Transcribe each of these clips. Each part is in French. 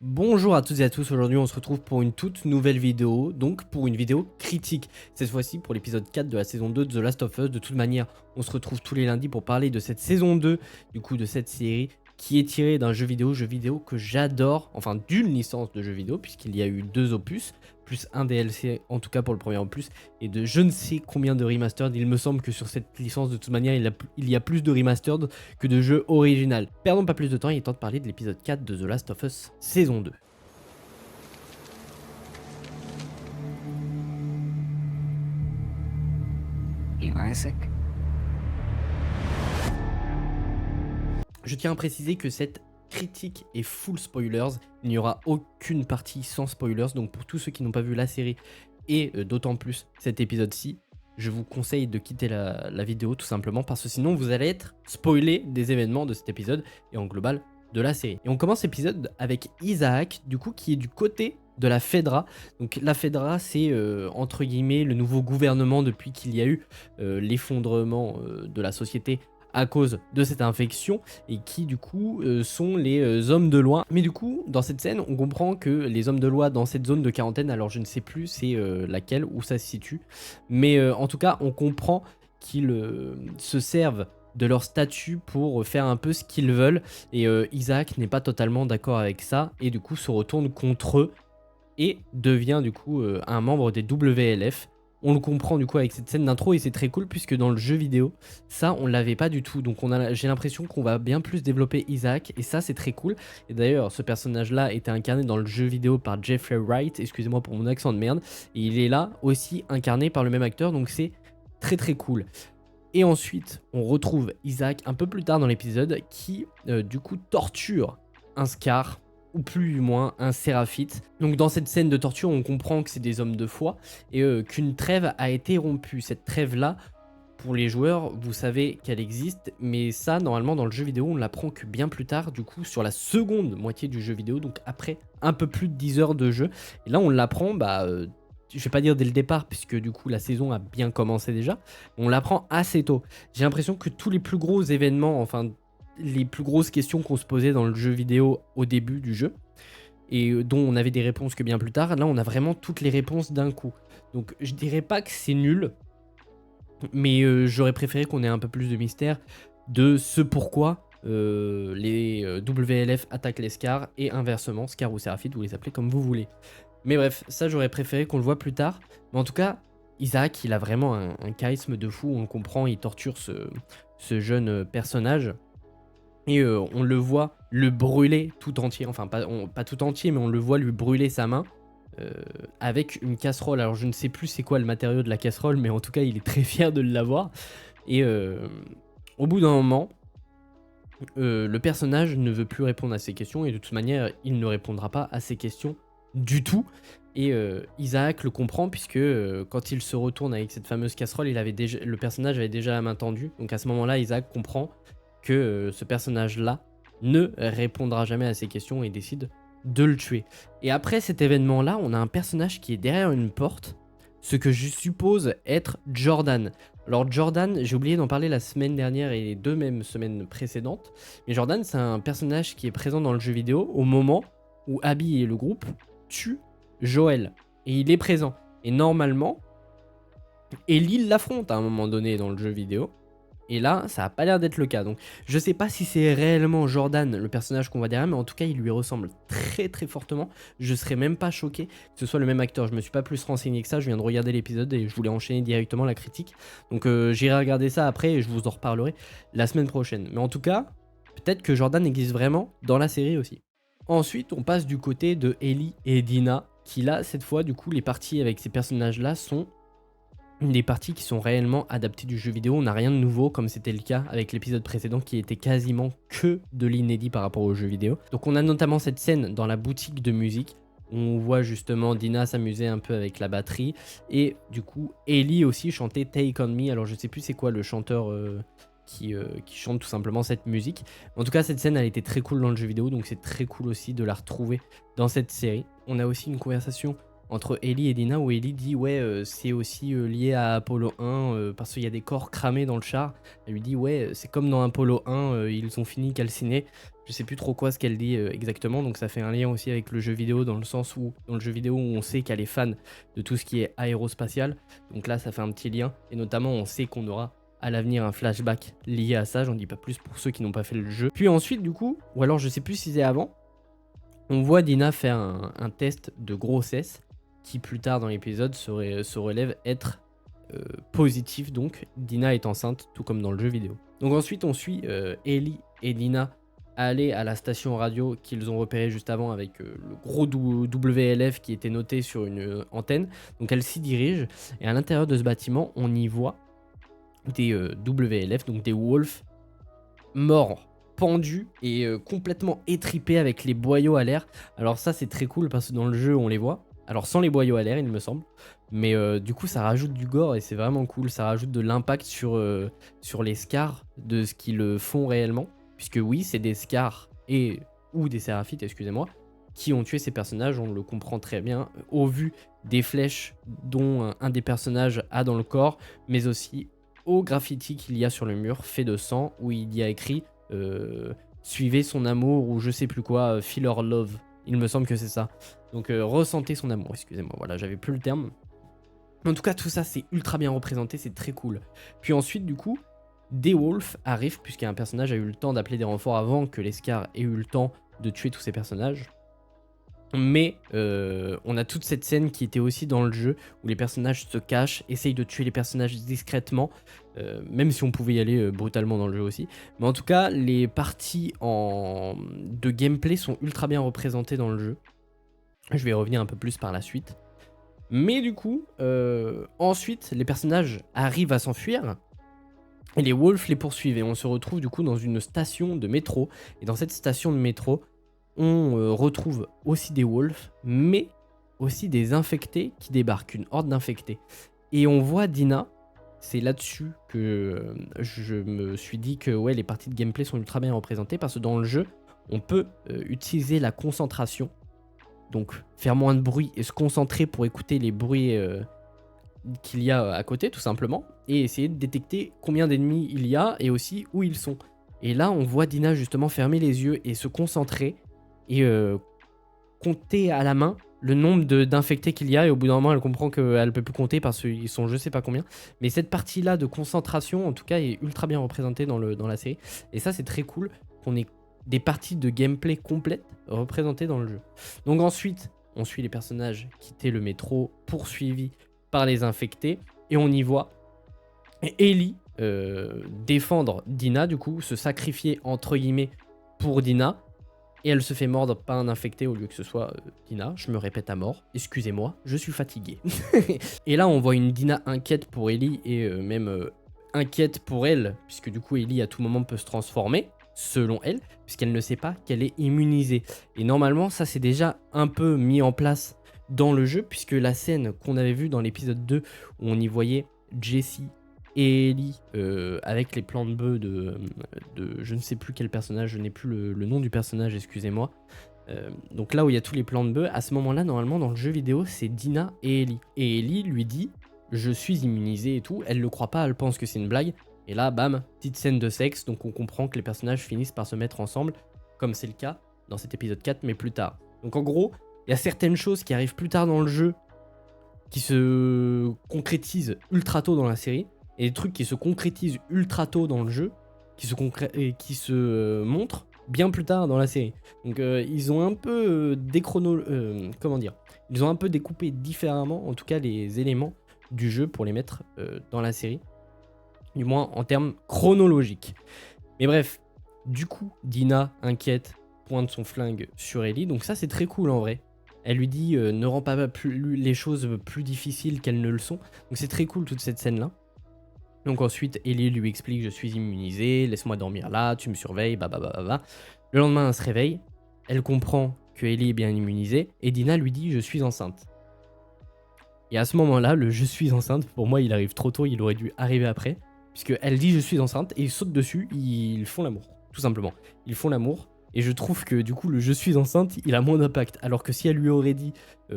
Bonjour à toutes et à tous, aujourd'hui on se retrouve pour une toute nouvelle vidéo, donc pour une vidéo critique. Cette fois-ci pour l'épisode 4 de la saison 2 de The Last of Us. De toute manière, on se retrouve tous les lundis pour parler de cette saison 2, du coup de cette série, qui est tirée d'un jeu vidéo que j'adore, enfin d'une licence de jeu vidéo, puisqu'il y a eu 2 opus, plus un DLC en tout cas pour le premier opus, et de je ne sais combien de remastered. Il me semble que sur cette licence de toute manière il y a plus de remastered que de jeux original. Perdons pas plus de temps, il est temps de parler de l'épisode 4 de The Last of Us saison 2. Isaac? Je tiens à préciser que cette critique est full spoilers, il n'y aura aucune partie sans spoilers, donc pour tous ceux qui n'ont pas vu la série et d'autant plus cet épisode-ci, je vous conseille de quitter la vidéo tout simplement parce que sinon vous allez être spoilé des événements de cet épisode et en global de la série. Et on commence l'épisode avec Isaac, du coup qui est du côté de la Fedra. Donc la Fedra c'est entre guillemets le nouveau gouvernement depuis qu'il y a eu l'effondrement de la société à cause de cette infection et qui du coup sont les hommes de loi. Mais du coup dans cette scène on comprend que les hommes de loi dans cette zone de quarantaine, alors je ne sais plus c'est laquelle, où ça se situe, mais en tout cas on comprend qu'ils se servent de leur statut pour faire un peu ce qu'ils veulent et Isaac n'est pas totalement d'accord avec ça et du coup se retourne contre eux et devient du coup un membre des WLF. On le comprend du coup avec cette scène d'intro et c'est très cool puisque dans le jeu vidéo, ça on l'avait pas du tout. Donc j'ai l'impression qu'on va bien plus développer Isaac et ça c'est très cool. Et d'ailleurs ce personnage là était incarné dans le jeu vidéo par Jeffrey Wright, excusez-moi pour mon accent de merde. Et il est là aussi incarné par le même acteur, donc c'est très très cool. Et ensuite on retrouve Isaac un peu plus tard dans l'épisode qui du coup torture un Scar, ou plus ou moins un Séraphite. Donc dans cette scène de torture, on comprend que c'est des hommes de foi et qu'une trêve a été rompue. Cette trêve-là, pour les joueurs, vous savez qu'elle existe, mais ça, normalement, dans le jeu vidéo, on l'apprend que bien plus tard, du coup, sur la seconde moitié du jeu vidéo, donc après un peu plus de 10 heures de jeu. Et là, on l'apprend, je vais pas dire dès le départ, puisque du coup, la saison a bien commencé déjà. On l'apprend assez tôt. J'ai l'impression que tous les plus gros événements, enfin les plus grosses questions qu'on se posait dans le jeu vidéo au début du jeu et dont on avait des réponses que bien plus tard, là on a vraiment toutes les réponses d'un coup. Donc je dirais pas que c'est nul, mais j'aurais préféré qu'on ait un peu plus de mystère de ce pourquoi les WLF attaquent les Scars et inversement, Scar ou Séraphite, vous les appelez comme vous voulez. Mais bref, ça j'aurais préféré qu'on le voit plus tard. Mais en tout cas, Isaac, il a vraiment un charisme de fou, on le comprend, il torture ce jeune personnage. Et on le voit le brûler tout entier, enfin pas tout entier, mais on le voit lui brûler sa main avec une casserole. Alors je ne sais plus c'est quoi le matériau de la casserole, mais en tout cas il est très fier de l'avoir. Et au bout d'un moment, le personnage ne veut plus répondre à ces questions, et de toute manière il ne répondra pas à ces questions du tout. Et Isaac le comprend puisque quand il se retourne avec cette fameuse casserole, le personnage avait déjà la main tendue. Donc à ce moment-là, Isaac comprend que ce personnage-là ne répondra jamais à ces questions et décide de le tuer. Et après cet événement-là, on a un personnage qui est derrière une porte, ce que je suppose être Jordan. Alors Jordan, j'ai oublié d'en parler la semaine dernière et les 2 mêmes semaines précédentes, mais Jordan c'est un personnage qui est présent dans le jeu vidéo au moment où Abby et le groupe tuent Joel. Et il est présent. Et normalement, Ellie l'affronte à un moment donné dans le jeu vidéo. Et là, ça a pas l'air d'être le cas. Donc, je sais pas si c'est réellement Jordan, le personnage qu'on voit derrière, mais en tout cas, il lui ressemble très très fortement. Je serais même pas choqué que ce soit le même acteur. Je me suis pas plus renseigné que ça. Je viens de regarder l'épisode et je voulais enchaîner directement la critique. Donc, j'irai regarder ça après et je vous en reparlerai la semaine prochaine. Mais en tout cas, peut-être que Jordan existe vraiment dans la série aussi. Ensuite, on passe du côté de Ellie et Dina, qui là, cette fois, du coup, les parties avec ces personnages-là sont des parties qui sont réellement adaptées du jeu vidéo. On n'a rien de nouveau comme c'était le cas avec l'épisode précédent qui était quasiment que de l'inédit par rapport au jeu vidéo. Donc on a notamment cette scène dans la boutique de musique où on voit justement Dina s'amuser un peu avec la batterie et du coup Ellie aussi chanter Take On Me. Alors je sais plus c'est quoi le chanteur qui chante tout simplement cette musique. En tout cas cette scène elle était très cool dans le jeu vidéo, donc c'est très cool aussi de la retrouver dans cette série. On a aussi une conversation entre Ellie et Dina où Ellie dit ouais c'est aussi lié à Apollo 1 parce qu'il y a des corps cramés dans le char. Elle lui dit ouais c'est comme dans Apollo 1 ils ont fini calcinés. Je sais plus trop quoi ce qu'elle dit exactement, donc ça fait un lien aussi avec le jeu vidéo dans le sens où dans le jeu vidéo où on sait qu'elle est fan de tout ce qui est aérospatial. Donc là ça fait un petit lien et notamment on sait qu'on aura à l'avenir un flashback lié à ça, j'en dis pas plus pour ceux qui n'ont pas fait le jeu. Puis ensuite du coup, ou alors je sais plus si c'est avant, on voit Dina faire un test de grossesse qui plus tard dans l'épisode se relève être positif, donc Dina est enceinte tout comme dans le jeu vidéo. Donc ensuite on suit Ellie et Dina aller à la station radio qu'ils ont repérée juste avant avec le gros WLF qui était noté sur une antenne. Donc elles s'y dirigent et à l'intérieur de ce bâtiment on y voit des WLF, donc des wolves morts, pendus et complètement étripés avec les boyaux à l'air. Alors ça c'est très cool parce que dans le jeu on les voit, alors sans les boyaux à l'air il me semble, mais du coup ça rajoute du gore et c'est vraiment cool, ça rajoute de l'impact sur les scars de ce qu'ils font réellement, puisque oui c'est des scars et ou des séraphites excusez-moi qui ont tué ces personnages, on le comprend très bien au vu des flèches dont un des personnages a dans le corps, mais aussi au graffiti qu'il y a sur le mur fait de sang où il y a écrit suivez son amour ou je sais plus quoi, feel or love, il me semble que c'est ça. Donc ressentez son amour, excusez-moi, voilà, j'avais plus le terme. En tout cas, tout ça c'est ultra bien représenté, c'est très cool. Puis ensuite, du coup, des Wolves arrivent, puisqu'un personnage a eu le temps d'appeler des renforts avant que les Scars aient eu le temps de tuer tous ces personnages. Mais on a toute cette scène qui était aussi dans le jeu où les personnages se cachent, essayent de tuer les personnages discrètement, même si on pouvait y aller brutalement dans le jeu aussi. Mais en tout cas, les parties de gameplay sont ultra bien représentées dans le jeu. Je vais y revenir un peu plus par la suite. Mais du coup, ensuite, les personnages arrivent à s'enfuir. Et les Wolves les poursuivent et on se retrouve du coup dans une station de métro. Et dans cette station de métro, on retrouve aussi des Wolves, mais aussi des infectés qui débarquent, une horde d'infectés. Et on voit Dina, c'est là-dessus que je me suis dit que ouais, les parties de gameplay sont ultra bien représentées, parce que dans le jeu, on peut utiliser la concentration, donc faire moins de bruit et se concentrer pour écouter les bruits qu'il y a à côté tout simplement, et essayer de détecter combien d'ennemis il y a et aussi où ils sont. Et là, on voit Dina justement fermer les yeux et se concentrer et compter à la main le nombre d'infectés qu'il y a, et au bout d'un moment elle comprend qu'elle peut plus compter parce qu'ils sont je sais pas combien, mais cette partie là de concentration en tout cas est ultra bien représentée dans la série, et ça c'est très cool qu'on ait des parties de gameplay complètes représentées dans le jeu. Donc ensuite on suit les personnages quitter le métro poursuivis par les infectés et on y voit Ellie défendre Dina, du coup se sacrifier entre guillemets pour Dina. Et elle se fait mordre par un infecté au lieu que ce soit Dina. Je me répète à mort. Excusez-moi, je suis fatigué. Et là, on voit une Dina inquiète pour Ellie et même inquiète pour elle, puisque du coup, Ellie à tout moment peut se transformer, selon elle, puisqu'elle ne sait pas qu'elle est immunisée. Et normalement, ça c'est déjà un peu mis en place dans le jeu, puisque la scène qu'on avait vue dans l'épisode 2, où on y voyait Jessie et Ellie avec les plans de bœufs de je ne sais plus quel personnage, je n'ai plus le nom du personnage, excusez-moi. Donc là où il y a tous les plans de bœufs, à ce moment-là, normalement dans le jeu vidéo, c'est Dina et Ellie. Et Ellie lui dit je suis immunisée et tout, elle le croit pas, elle pense que c'est une blague. Et là, bam, petite scène de sexe, donc on comprend que les personnages finissent par se mettre ensemble, comme c'est le cas dans cet épisode 4, mais plus tard. Donc en gros, il y a certaines choses qui arrivent plus tard dans le jeu, qui se concrétisent ultra tôt dans la série, et des trucs qui se concrétisent ultra tôt dans le jeu, qui se montrent bien plus tard dans la série. Donc ils ont un peu ils ont un peu découpé différemment, en tout cas les éléments du jeu pour les mettre dans la série, du moins en termes chronologiques. Mais bref, du coup, Dina, inquiète, pointe son flingue sur Ellie, donc ça c'est très cool en vrai. Elle lui dit ne rends pas les choses plus difficiles qu'elles ne le sont. Donc c'est très cool toute cette scène là. Donc ensuite Ellie lui explique je suis immunisée, laisse-moi dormir là, tu me surveilles, bah. Le lendemain elle se réveille, elle comprend que Ellie est bien immunisée et Dina lui dit je suis enceinte. Et à ce moment-là, le je suis enceinte, pour moi il arrive trop tôt, il aurait dû arriver après, puisque elle dit je suis enceinte et ils sautent dessus, ils font l'amour, tout simplement. Ils font l'amour. Et je trouve que du coup le je suis enceinte il a moins d'impact. Alors que si elle lui aurait dit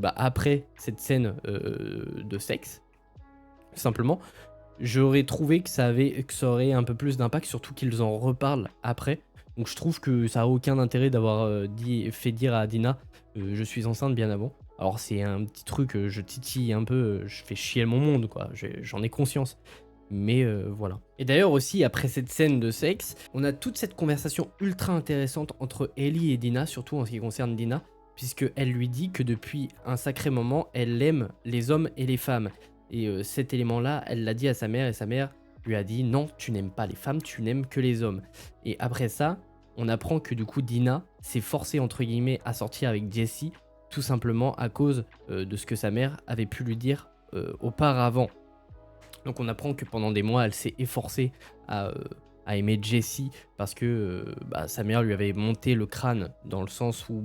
après cette scène de sexe, simplement, j'aurais trouvé que ça aurait un peu plus d'impact, surtout qu'ils en reparlent après. Donc je trouve que ça a aucun intérêt d'avoir fait dire à Dina je suis enceinte bien avant. Alors c'est un petit truc, je titille un peu, je fais chier mon monde quoi, j'en ai conscience. Mais voilà. Et d'ailleurs aussi, après cette scène de sexe, on a toute cette conversation ultra intéressante entre Ellie et Dina, surtout en ce qui concerne Dina, puisque elle lui dit que depuis un sacré moment, elle aime les hommes et les femmes. Et cet élément-là, elle l'a dit à sa mère, et sa mère lui a dit non, tu n'aimes pas les femmes, tu n'aimes que les hommes. Et après ça, on apprend que du coup Dina s'est forcée entre guillemets à sortir avec Jessie, tout simplement à cause de ce que sa mère avait pu lui dire auparavant. Donc on apprend que pendant des mois, elle s'est efforcée à aimer Jessie parce que sa mère lui avait monté le crâne dans le sens où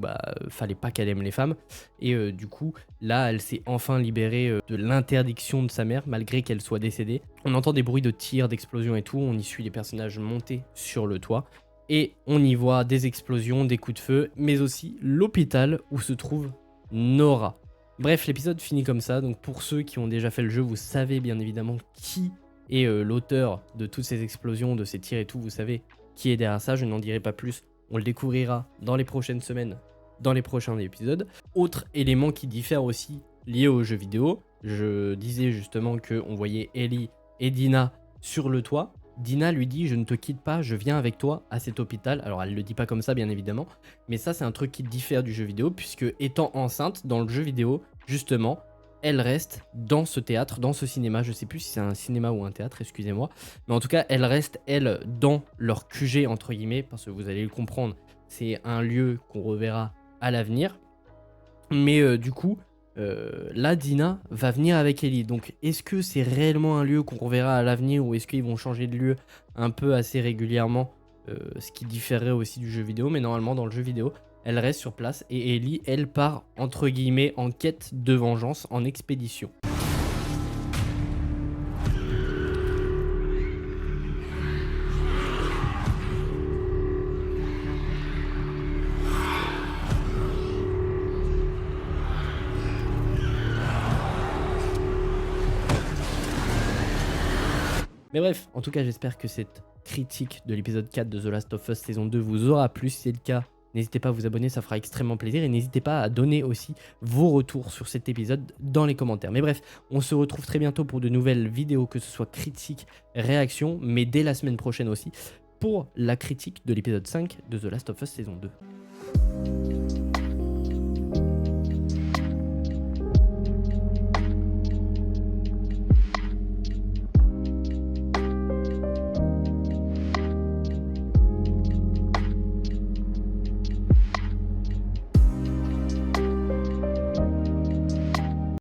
fallait pas qu'elle aime les femmes. Et du coup, là, elle s'est enfin libérée de l'interdiction de sa mère malgré qu'elle soit décédée. On entend des bruits de tirs, d'explosions et tout. On y suit les personnages monter sur le toit. Et on y voit des explosions, des coups de feu, mais aussi l'hôpital où se trouve Nora. Bref, l'épisode finit comme ça, donc pour ceux qui ont déjà fait le jeu, vous savez bien évidemment qui est l'auteur de toutes ces explosions, de ces tirs et tout, vous savez qui est derrière ça, je n'en dirai pas plus, on le découvrira dans les prochaines semaines, dans les prochains épisodes. Autre élément qui diffère aussi lié aux jeux vidéo, je disais justement qu'on voyait Ellie et Dina sur le toit. Dina lui dit je ne te quitte pas, je viens avec toi à cet hôpital. Alors elle le dit pas comme ça bien évidemment, mais ça c'est un truc qui diffère du jeu vidéo puisque étant enceinte dans le jeu vidéo, justement, elle reste dans ce théâtre, dans ce cinéma, je sais plus si c'est un cinéma ou un théâtre, excusez-moi, mais en tout cas elle reste elle dans leur QG entre guillemets parce que vous allez le comprendre, c'est un lieu qu'on reverra à l'avenir. Mais du coup, là, Dina va venir avec Ellie. Donc, est-ce que c'est réellement un lieu qu'on reverra à l'avenir ou est-ce qu'ils vont changer de lieu un peu assez régulièrement, ce qui différerait aussi du jeu vidéo. Mais normalement, dans le jeu vidéo, elle reste sur place et Ellie, elle part entre guillemets en quête de vengeance, en expédition. Mais bref, en tout cas, j'espère que cette critique de l'épisode 4 de The Last of Us saison 2 vous aura plu. Si c'est le cas, n'hésitez pas à vous abonner, ça fera extrêmement plaisir. Et n'hésitez pas à donner aussi vos retours sur cet épisode dans les commentaires. Mais bref, on se retrouve très bientôt pour de nouvelles vidéos, que ce soit critiques, réactions, mais dès la semaine prochaine aussi, pour la critique de l'épisode 5 de The Last of Us saison 2.